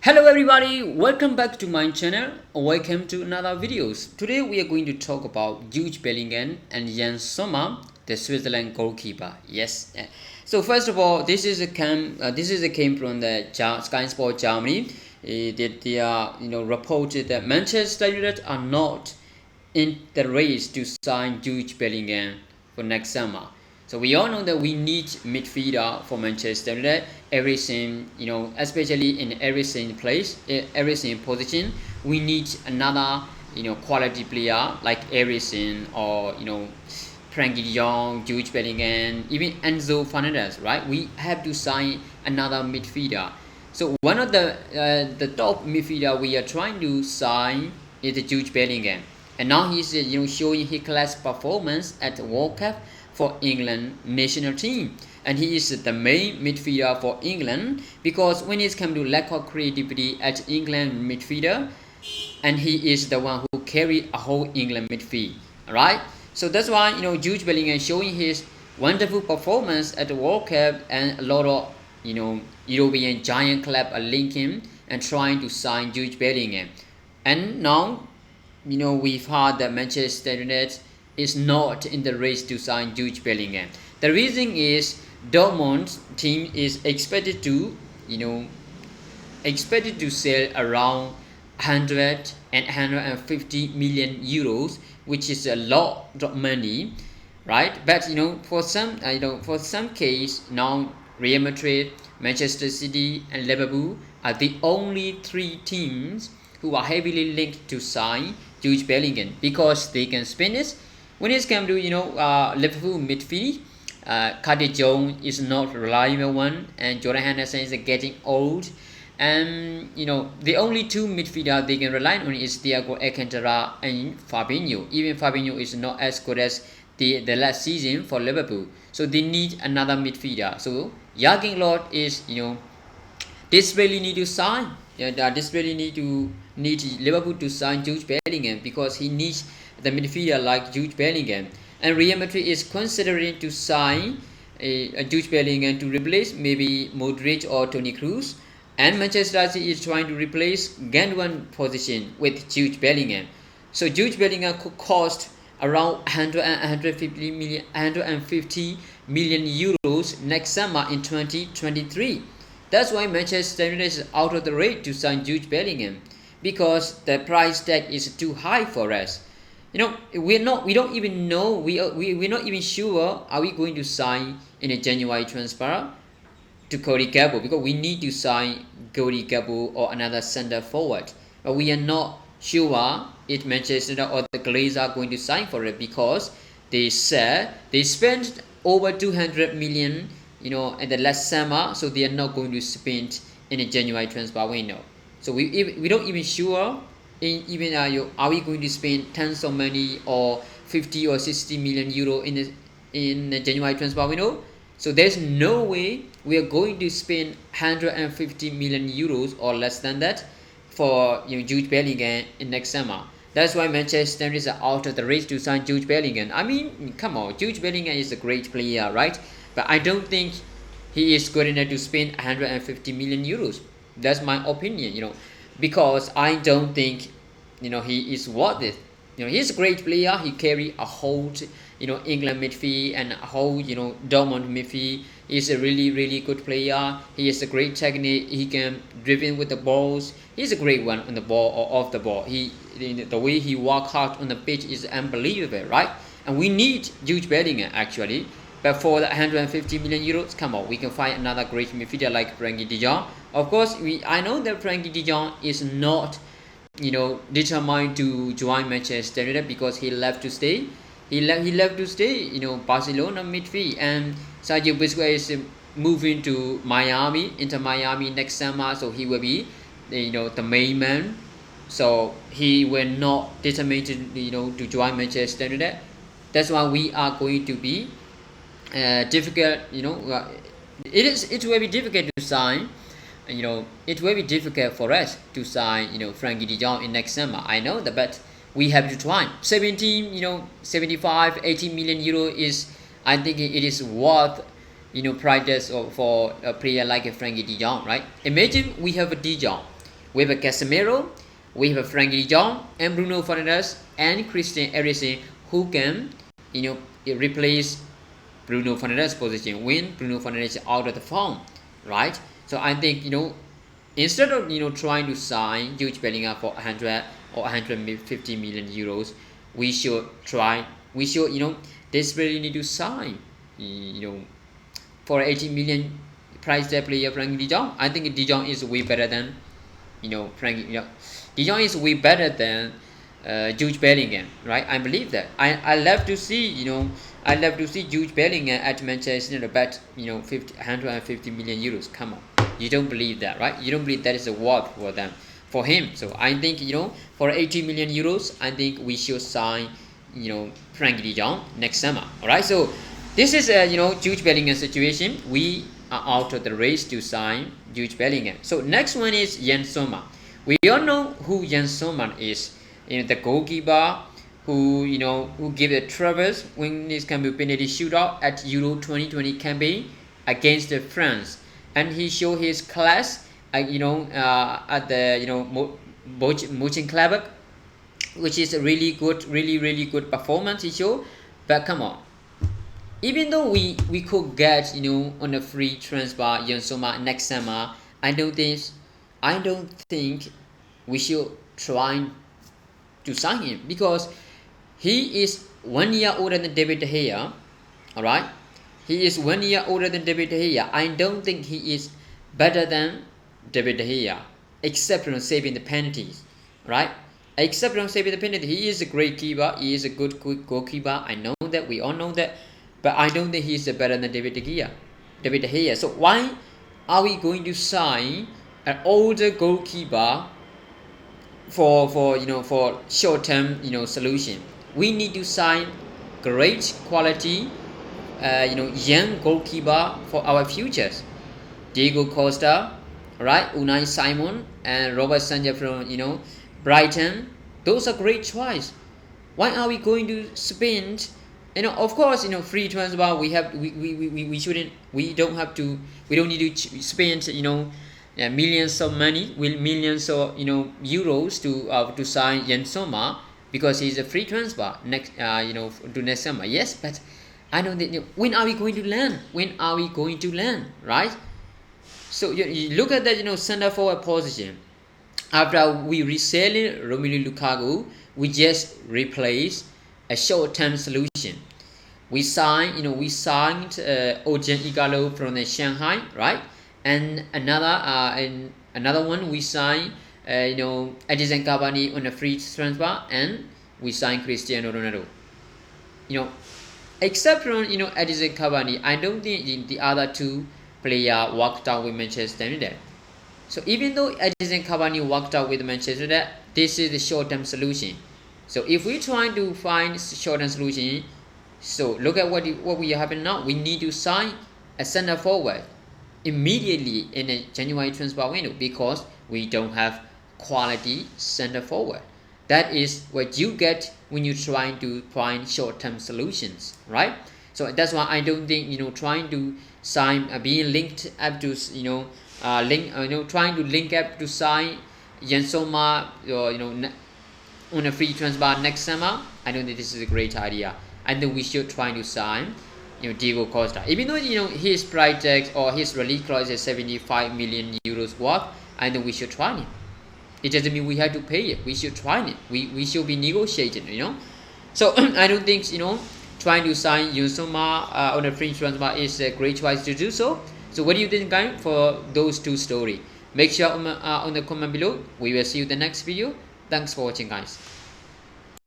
Hello everybody, welcome back to my channel. Welcome to another videos. Today we are going to talk about Jude Bellingham and Jan Sommer, the Switzerland goalkeeper. Yes. So first of all, this is a came from the Sky Sport Germany. They are reported that Manchester United are not in the race to sign Jude Bellingham for next summer. So we all know that we need midfielder for Manchester United. Everything, especially in every single place, every single position, we need another, quality player like Eriksen or Frankie De Jong, Jude Bellingham, even Enzo Fernandez. Right? We have to sign another midfielder. So one of the top midfielder we are trying to sign is Jude Bellingham, and now he's showing his class performance at the World Cup for England national team, and he is the main midfielder for England because when it's come to lack of creativity at England midfielder, and he is the one who carry a whole England midfield. Alright, so that's why Jude Bellingham showing his wonderful performance at the World Cup, and a lot of European giant club are linking and trying to sign Jude Bellingham. And now we've heard that Manchester United is not in the race to sign Jude Bellingham. The reason is Dortmund's team is expected to sell around 100 and 150 million euros, which is a lot of money, right? But for some case now, Real Madrid, Manchester City, and Liverpool are the only three teams who are heavily linked to sign Jude Bellingham because they can spend it. When it's come to Liverpool midfield, Curtis Jones is not a reliable one, and Jordan Henderson is getting old. And the only two midfielder they can rely on is Thiago Alcantara and Fabinho. Even Fabinho is not as good as the last season for Liverpool, so they need another midfielder. So Jurgen Klopp is desperately need to sign. They desperately need Liverpool to sign Jude Bellingham because he needs the midfielder like Jude Bellingham. And Real Madrid is considering to sign a Jude Bellingham to replace maybe Modric or Toni Kroos. And Manchester City is trying to replace Gundogan position with Jude Bellingham. So Jude Bellingham could cost around 150 million euros next summer in 2023. That's why Manchester United is out of the race to sign Jude Bellingham, because the price tag is too high for us. We're not even sure are we going to sign in a January transfer to Cody Gakpo, because we need to sign Cody Gakpo or another center forward. But we are not sure if Manchester United or the Glazers are going to sign for it, because they said they spent over 200 million in the last summer, so they are not going to spend in a January transfer window. So we don't even sure are we going to spend tons of money or 50 or 60 million euro in the January transfer window. So there's no way we are going to spend 150 million euros or less than that for Jude Bellingham in next summer. That's why Manchester United is out of the race to sign Jude Bellingham. I mean, come on, Jude Bellingham is a great player, right? But I don't think he is good enough to spend 150 million euros. That's my opinion, because I don't think he is worth it. He's a great player. He carry a whole England midfield and a whole Dortmund midfield. He's a really good player. He has a great technique. He can driven with the balls. He's a great one on the ball or off the ball. The way he work hard on the pitch is unbelievable, right? And we need Jude Bellingham actually. But for the 150 million euros, come on, we can find another great midfielder like Frankie De Jong. Of course, I know that Frankie De Jong is not determined to join Manchester United because he left to stay. He left to stay, Barcelona midfield, and Sergio Busquets is moving to Inter Miami next summer, so he will be, the main man. So he will not determined to join Manchester United. That's why we are going to be difficult. It's very difficult to sign. It will be difficult for us to sign Frankie De Jong in next summer. I know that, but we have to try. 75 80 million euro is, I think it is worth prices for a player like a Frankie De Jong, right? Imagine we have a De Jong, We have a Casemiro, we have a Frankie de Jong, and Bruno Fernandes and Christian Eriksen, who can, replace Bruno Fernandes' position when Bruno Fernandes is out of the form, right? So I think, instead of trying to sign Jude Bellingham for 100 or 150 million euros, we should desperately need to sign for 80 million price tag player Frankie de Jong. I think de Jong is way better than Frankie. De Jong is way better than Jude Bellingham, right? I believe that. I love to see I love to see Jude Bellingham at Manchester United bet 150 million euros. Come on, you don't believe that, right? You don't believe that is a worth for him. So I think for 80 million euros, I think we should sign Frankie de Jong next summer. All right. So this is Jude Bellingham situation. We are out of the race to sign Jude Bellingham. So next one is Jens Sommer. We all know who Jens Sommer is. The goalkeeper who give the troubles when this can be penalty shootout at Euro 2020 campaign against France, and he showed his class at the Mönchengladbach, which is a really good performance he showed. But come on, even though we could get on a free transfer Jens Sommer next summer, I don't think we should try to sign him, because he is 1 year older than David De Gea. All right, he is 1 year older than David De Gea. I don't think he is better than David De Gea, except from saving the penalties. Right, except from saving the penalty, he is a great keeper. He is a good goalkeeper. I know that, we all know that, but I don't think he is better than David De Gea. So why are we going to sign an older goalkeeper for short-term solution? We need to sign great quality young goalkeeper for our futures. Diego Costa, right? Unai Simon and Robert Sanchez from Brighton. Those are great choice. Why are we going to spend? Of course, free transfer. We don't need to spend millions of money, with millions of euros to sign Jens Sommer, because he's a free transfer next to next summer. Yes, but I don't think, when are we going to land? Right? So you look at that center forward position. After we resell Romelu Lukaku, we just replace a short-term solution. We signed Ojen Igalo from the Shanghai, right? And another one we signed Edison Cavani on a free transfer, and we signed Cristiano Ronaldo. Except from Edison Cavani, I don't think the other two players worked out with Manchester United. So even though Edison Cavani worked out with Manchester United, this is the short-term solution. So if we try to find short-term solution, so look at what we have now. We need to sign a center forward immediately in a January transfer window, because we don't have quality center forward. That is what you get when you're trying to find short-term solutions, right? So that's why I don't think trying to sign being linked up to trying to link up to sign Jens Sommer on a free transfer next summer. I don't think this is a great idea. I think we should try to sign Diego Costa, even though his price tag or his release clause is 75 million euros worth. I think we should try it. It doesn't mean we have to pay it. We should try it. We should be negotiating. So I don't think trying to sign Jens Sommer on a free transfer is a great choice to do so. So what do you think, guys, for those two stories? Make sure on the comment below. We will see you in the next video. Thanks for watching, guys.